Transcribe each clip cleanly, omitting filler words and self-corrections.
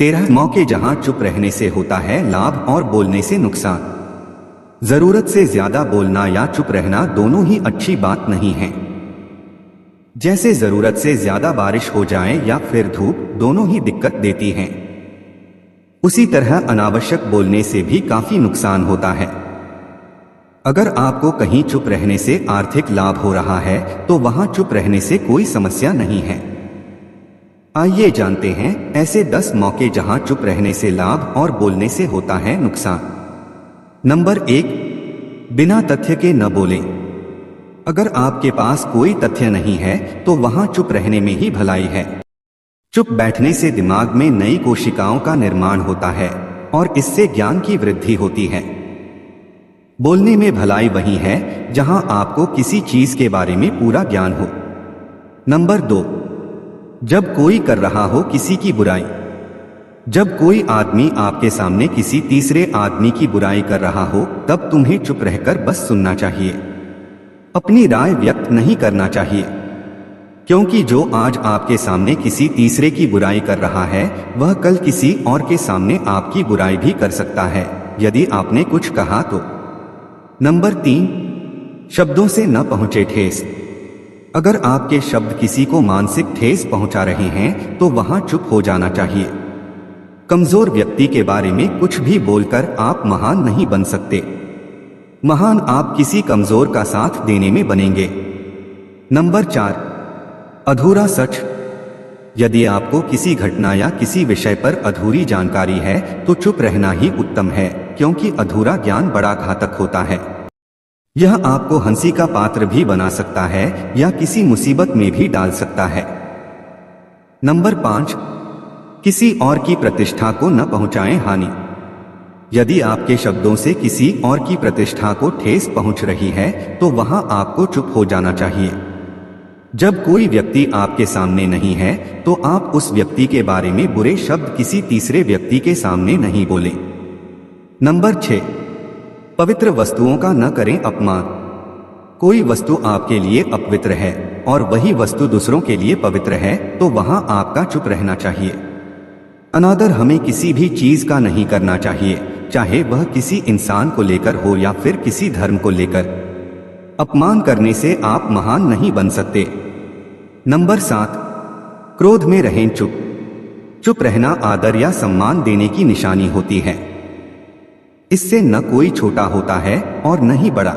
13 मौके जहां चुप रहने से होता है लाभ और बोलने से नुकसान। जरूरत से ज्यादा बोलना या चुप रहना दोनों ही अच्छी बात नहीं है। जैसे जरूरत से ज्यादा बारिश हो जाए या फिर धूप, दोनों ही दिक्कत देती हैं। उसी तरह अनावश्यक बोलने से भी काफी नुकसान होता है। अगर आपको कहीं चुप रहने से आर्थिक लाभ हो रहा है तो वहां चुप रहने से कोई समस्या नहीं है। आइए जानते हैं ऐसे 10 मौके जहां चुप रहने से लाभ और बोलने से होता है नुकसान। नंबर 1, बिना तथ्य के न बोलें। अगर आपके पास कोई तथ्य नहीं है तो वहां चुप रहने में ही भलाई है। चुप बैठने से दिमाग में नई कोशिकाओं का निर्माण होता है और इससे ज्ञान की वृद्धि होती है। बोलने में भलाई वही है जहां आपको किसी चीज के बारे में पूरा ज्ञान हो। नंबर 2, जब कोई कर रहा हो किसी की बुराई। जब कोई आदमी आपके सामने किसी तीसरे आदमी की बुराई कर रहा हो तब तुम्हें चुप रहकर बस सुनना चाहिए, अपनी राय व्यक्त नहीं करना चाहिए। क्योंकि जो आज आपके सामने किसी तीसरे की बुराई कर रहा है वह कल किसी और के सामने आपकी बुराई भी कर सकता है यदि आपने कुछ कहा तो। नंबर 3, शब्दों से न पहुंचे ठेस। अगर आपके शब्द किसी को मानसिक ठेस पहुंचा रहे हैं तो वहां चुप हो जाना चाहिए। कमजोर व्यक्ति के बारे में कुछ भी बोलकर आप महान नहीं बन सकते। महान आप किसी कमजोर का साथ देने में बनेंगे। नंबर 4, अधूरा सच। यदि आपको किसी घटना या किसी विषय पर अधूरी जानकारी है तो चुप रहना ही उत्तम है, क्योंकि अधूरा ज्ञान बड़ा घातक होता है। यह आपको हंसी का पात्र भी बना सकता है या किसी मुसीबत में भी डाल सकता है। नंबर 5, किसी और की प्रतिष्ठा को न पहुंचाएं हानि। यदि आपके शब्दों से किसी और की प्रतिष्ठा को ठेस पहुंच रही है तो वहां आपको चुप हो जाना चाहिए। जब कोई व्यक्ति आपके सामने नहीं है तो आप उस व्यक्ति के बारे में बुरे शब्द किसी तीसरे व्यक्ति के सामने नहीं बोलें। नंबर 6, पवित्र वस्तुओं का न करें अपमान। कोई वस्तु आपके लिए अपवित्र है और वही वस्तु दूसरों के लिए पवित्र है तो वहां आपका चुप रहना चाहिए। अनादर हमें किसी भी चीज का नहीं करना चाहिए, चाहे वह किसी इंसान को लेकर हो या फिर किसी धर्म को लेकर। अपमान करने से आप महान नहीं बन सकते। नंबर 7, क्रोध में रहें चुप। चुप रहना आदर या सम्मान देने की निशानी होती है। इससे न कोई छोटा होता है और न ही बड़ा।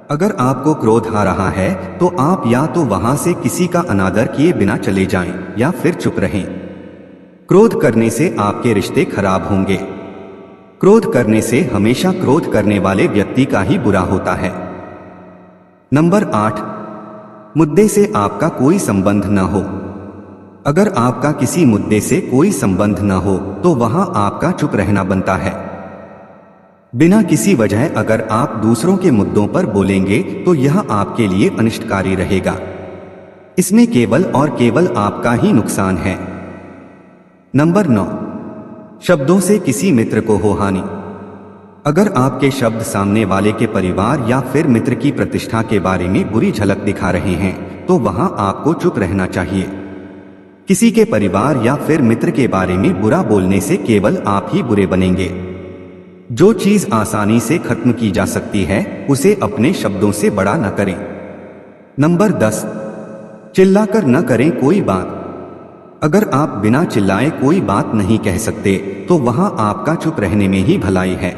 अगर आपको क्रोध आ रहा है तो आप या तो वहां से किसी का अनादर किए बिना चले जाएं या फिर चुप रहें। क्रोध करने से आपके रिश्ते खराब होंगे। क्रोध करने से हमेशा क्रोध करने वाले व्यक्ति का ही बुरा होता है। नंबर 8, मुद्दे से आपका कोई संबंध न हो। अगर आपका किसी मुद्दे से कोई संबंध न हो तो वहां आपका चुप रहना बनता है। बिना किसी वजह अगर आप दूसरों के मुद्दों पर बोलेंगे तो यह आपके लिए अनिष्टकारी रहेगा। इसमें केवल और केवल आपका ही नुकसान है। नंबर 9, शब्दों से किसी मित्र को हो हानि। अगर आपके शब्द सामने वाले के परिवार या फिर मित्र की प्रतिष्ठा के बारे में बुरी झलक दिखा रहे हैं तो वहां आपको चुप रहना चाहिए। किसी के परिवार या फिर मित्र के बारे में बुरा बोलने से केवल आप ही बुरे बनेंगे। जो चीज आसानी से खत्म की जा सकती है उसे अपने शब्दों से बड़ा न करें। नंबर 10, चिल्लाकर न करें कोई बात। अगर आप बिना चिल्लाए कोई बात नहीं कह सकते तो वहां आपका चुप रहने में ही भलाई है।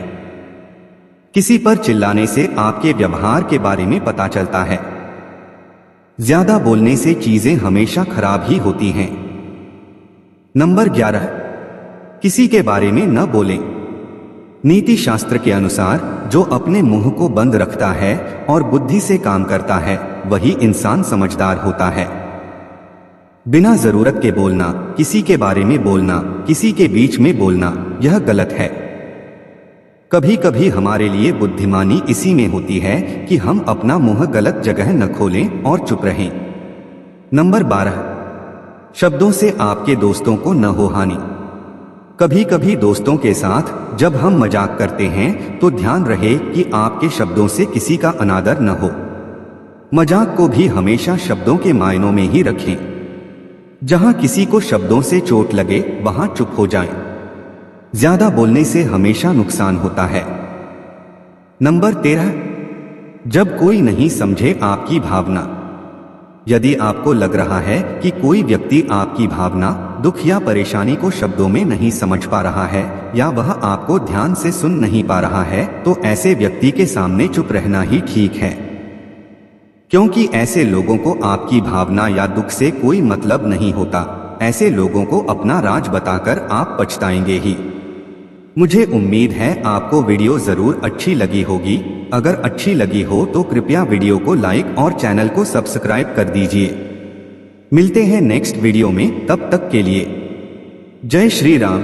किसी पर चिल्लाने से आपके व्यवहार के बारे में पता चलता है। ज्यादा बोलने से चीजें हमेशा खराब ही होती हैं। नंबर 11, किसी के बारे में न बोलें। नीति शास्त्र के अनुसार जो अपने मुंह को बंद रखता है और बुद्धि से काम करता है वही इंसान समझदार होता है। बिना जरूरत के बोलना, किसी के बारे में बोलना, किसी के बीच में बोलना, यह गलत है। कभी कभी हमारे लिए बुद्धिमानी इसी में होती है कि हम अपना मुंह गलत जगह न खोलें और चुप रहें। नंबर 12, शब्दों से आपके दोस्तों को न हो हानि। कभी कभी दोस्तों के साथ जब हम मजाक करते हैं तो ध्यान रहे कि आपके शब्दों से किसी का अनादर न हो। मजाक को भी हमेशा शब्दों के मायनों में ही रखें। जहां किसी को शब्दों से चोट लगे वहां चुप हो जाएं। ज्यादा बोलने से हमेशा नुकसान होता है। नंबर 13, जब कोई नहीं समझे आपकी भावना। यदि आपको लग रहा है कि कोई व्यक्ति आपकी भावना, दुख या परेशानी को शब्दों में नहीं समझ पा रहा है या वह आपको ध्यान से सुन नहीं पा रहा है, तो ऐसे व्यक्ति के सामने चुप रहना ही ठीक है, क्योंकि ऐसे लोगों को आपकी भावना या दुख से कोई मतलब नहीं होता। ऐसे लोगों को अपना राज बताकर आप पछताएंगे ही। मुझे उम्मीद है आपको वीडियो जरूर अच्छी लगी होगी। अगर अच्छी लगी हो तो कृपया वीडियो को लाइक और चैनल को सब्सक्राइब कर दीजिए। मिलते हैं नेक्स्ट वीडियो में, तब तक के लिए जय श्री राम।